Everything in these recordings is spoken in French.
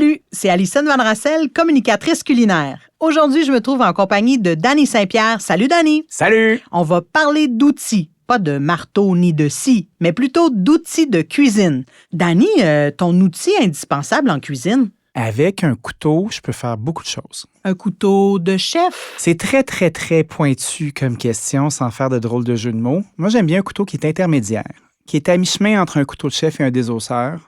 Salut, c'est Alison Van Rassel, communicatrice culinaire. Aujourd'hui, je me trouve en compagnie de Danny Saint-Pierre. Salut, Danny! Salut! On va parler d'outils. Pas de marteau ni de scie, mais plutôt d'outils de cuisine. Danny, ton outil indispensable en cuisine? Avec un couteau, je peux faire beaucoup de choses. Un couteau de chef? C'est très, très, très pointu comme question, sans faire de drôles de jeu de mots. Moi, j'aime bien un couteau qui est intermédiaire, qui est à mi-chemin entre un couteau de chef et un désosseur.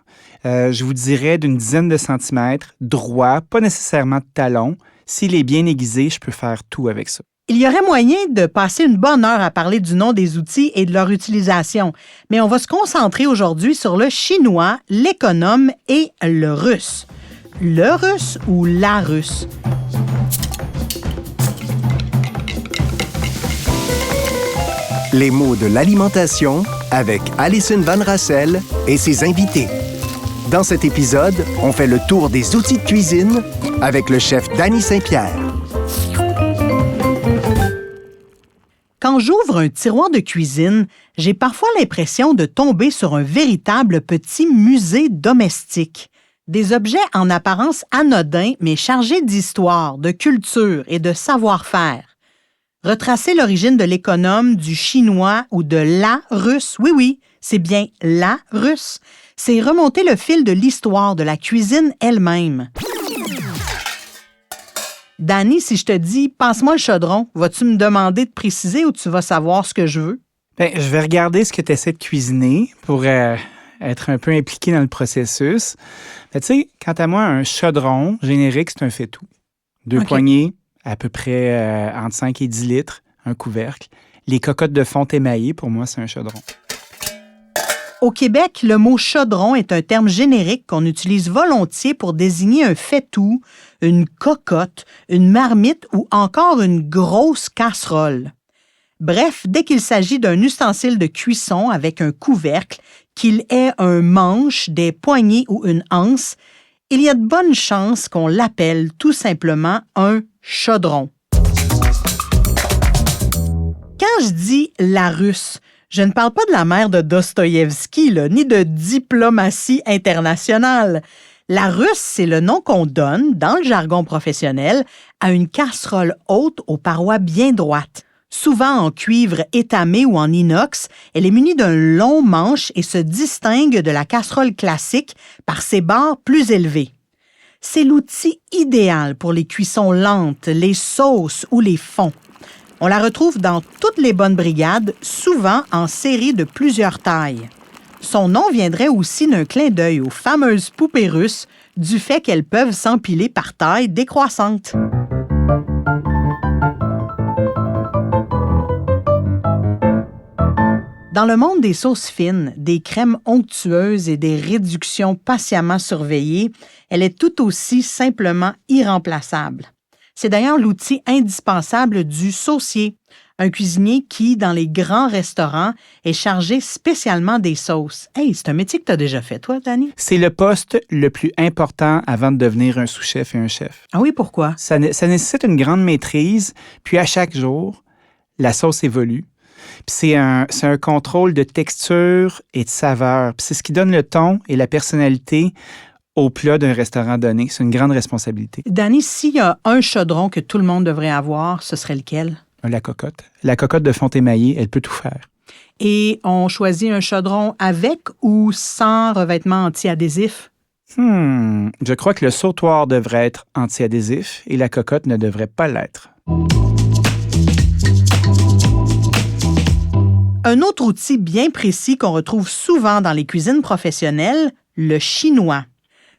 Je vous dirais d'une dizaine de centimètres, droit, pas nécessairement de talon. S'il est bien aiguisé, je peux faire tout avec ça. Il y aurait moyen de passer une bonne heure à parler du nom des outils et de leur utilisation, mais on va se concentrer aujourd'hui sur le chinois, l'économe et le russe. Le russe ou la russe? Les mots de l'alimentation avec Alison Van Rassel et ses invités. Dans cet épisode, on fait le tour des outils de cuisine avec le chef Danny Saint-Pierre. Quand j'ouvre un tiroir de cuisine, j'ai parfois l'impression de tomber sur un véritable petit musée domestique. Des objets en apparence anodins, mais chargés d'histoire, de culture et de savoir-faire. Retracer l'origine de l'économe, du chinois ou de la russe, oui, c'est bien la russe, c'est remonter le fil de l'histoire de la cuisine elle-même. Danny, si je te dis « passe-moi le chaudron », vas-tu me demander de préciser ou tu vas savoir ce que je veux? Bien, je vais regarder ce que tu essaies de cuisiner pour être un peu impliqué dans le processus. Tu sais, quant à moi, un chaudron générique, c'est un fait-tout. Deux poignées, à peu près entre 5 et 10 litres, un couvercle. Les cocottes de fonte émaillées, pour moi, c'est un chaudron. Au Québec, le mot chaudron est un terme générique qu'on utilise volontiers pour désigner un fait-tout, une cocotte, une marmite ou encore une grosse casserole. Bref, dès qu'il s'agit d'un ustensile de cuisson avec un couvercle, qu'il ait un manche, des poignées ou une anse, il y a de bonnes chances qu'on l'appelle tout simplement un chaudron. Quand je dis la russe, je ne parle pas de la mère de Dostoïevski, ni de diplomatie internationale. La russe, c'est le nom qu'on donne, dans le jargon professionnel, à une casserole haute aux parois bien droites. Souvent en cuivre étamé ou en inox, elle est munie d'un long manche et se distingue de la casserole classique par ses barres plus élevées. C'est l'outil idéal pour les cuissons lentes, les sauces ou les fonds. On la retrouve dans toutes les bonnes brigades, souvent en série de plusieurs tailles. Son nom viendrait aussi d'un clin d'œil aux fameuses poupées russes, du fait qu'elles peuvent s'empiler par taille décroissante. Dans le monde des sauces fines, des crèmes onctueuses et des réductions patiemment surveillées, elle est tout aussi simplement irremplaçable. C'est d'ailleurs l'outil indispensable du saucier, un cuisinier qui, dans les grands restaurants, est chargé spécialement des sauces. Hey, c'est un métier que tu as déjà fait, toi, Danny? C'est le poste le plus important avant de devenir un sous-chef et un chef. Ah oui, pourquoi? Ça nécessite une grande maîtrise, puis à chaque jour, la sauce évolue. Puis c'est un contrôle de texture et de saveur. Puis c'est ce qui donne le ton et la personnalité au plat d'un restaurant donné. C'est une grande responsabilité. Danny, s'il y a un chaudron que tout le monde devrait avoir, ce serait lequel? La cocotte. La cocotte de fonte émaillée, elle peut tout faire. Et on choisit un chaudron avec ou sans revêtement anti-adhésif? Je crois que le sautoir devrait être anti-adhésif et la cocotte ne devrait pas l'être. Un autre outil bien précis qu'on retrouve souvent dans les cuisines professionnelles, le chinois.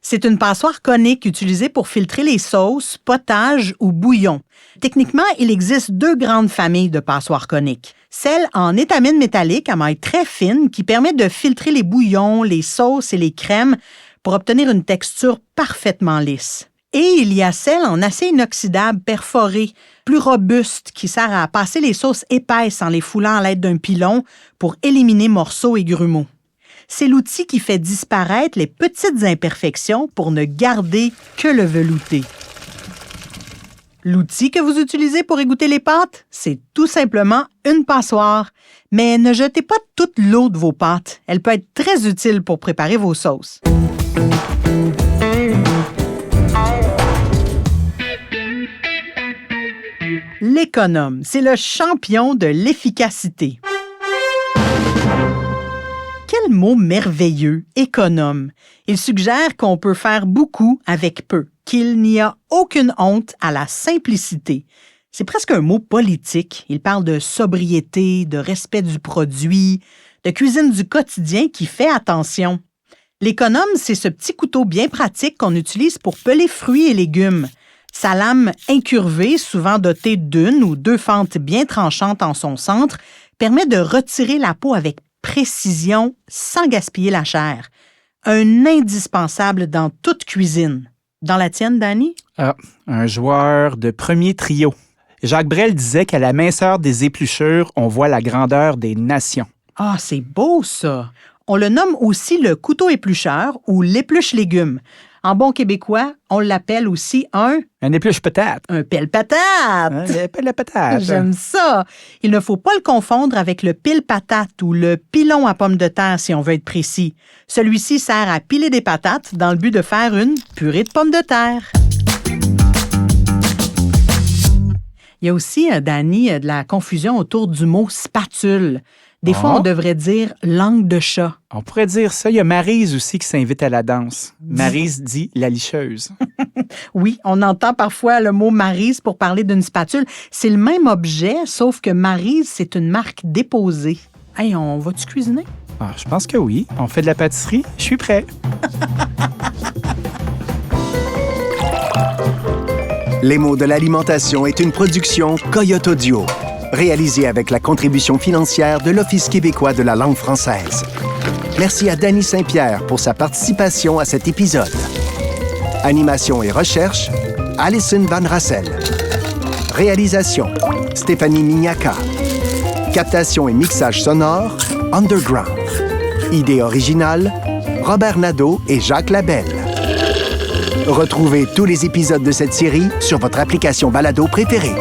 C'est une passoire conique utilisée pour filtrer les sauces, potages ou bouillons. Techniquement, il existe deux grandes familles de passoires coniques. Celle en étamine métallique à maille très fine qui permet de filtrer les bouillons, les sauces et les crèmes pour obtenir une texture parfaitement lisse. Et il y a celle en acier inoxydable perforé, plus robuste, qui sert à passer les sauces épaisses en les foulant à l'aide d'un pilon pour éliminer morceaux et grumeaux. C'est l'outil qui fait disparaître les petites imperfections pour ne garder que le velouté. L'outil que vous utilisez pour égoutter les pâtes, c'est tout simplement une passoire. Mais ne jetez pas toute l'eau de vos pâtes. Elle peut être très utile pour préparer vos sauces. L'économe, c'est le champion de l'efficacité. Quel mot merveilleux, économe. Il suggère qu'on peut faire beaucoup avec peu, qu'il n'y a aucune honte à la simplicité. C'est presque un mot politique. Il parle de sobriété, de respect du produit, de cuisine du quotidien qui fait attention. L'économe, c'est ce petit couteau bien pratique qu'on utilise pour peler fruits et légumes. Sa lame incurvée, souvent dotée d'une ou deux fentes bien tranchantes en son centre, permet de retirer la peau avec précision sans gaspiller la chair. Un indispensable dans toute cuisine. Dans la tienne, Danny? Ah, un joueur de premier trio. Jacques Brel disait qu'à la minceur des épluchures, on voit la grandeur des nations. Ah, c'est beau ça! On le nomme aussi le couteau éplucheur ou l'épluche-légumes. En bon québécois, on l'appelle aussi un épluche-patate. Un pelle-patate! Un pelle-patate. J'aime ça! Il ne faut pas le confondre avec le pile-patate ou le pilon à pommes de terre, si on veut être précis. Celui-ci sert à piler des patates dans le but de faire une purée de pommes de terre. Il y a aussi, Dani, de la confusion autour du mot spatule. Des fois, on devrait dire langue de chat. On pourrait dire ça. Il y a Maryse aussi qui s'invite à la danse. Maryse dit la licheuse. Oui, on entend parfois le mot Maryse pour parler d'une spatule. C'est le même objet, sauf que Maryse, c'est une marque déposée. Hey, on va-tu cuisiner? Ah, je pense que oui. On fait de la pâtisserie. Je suis prêt. Les mots de l'alimentation est une production Coyote Audio, réalisée avec la contribution financière de l'Office québécois de la langue française. Merci à Danny Saint-Pierre pour sa participation à cet épisode. Animation et recherche, Alison Van Rassel. Réalisation, Stéphanie Mignacca. Captation et mixage sonore, Underground. Idée originale, Robert Nadeau et Jacques Labelle. Retrouvez tous les épisodes de cette série sur votre application balado préférée.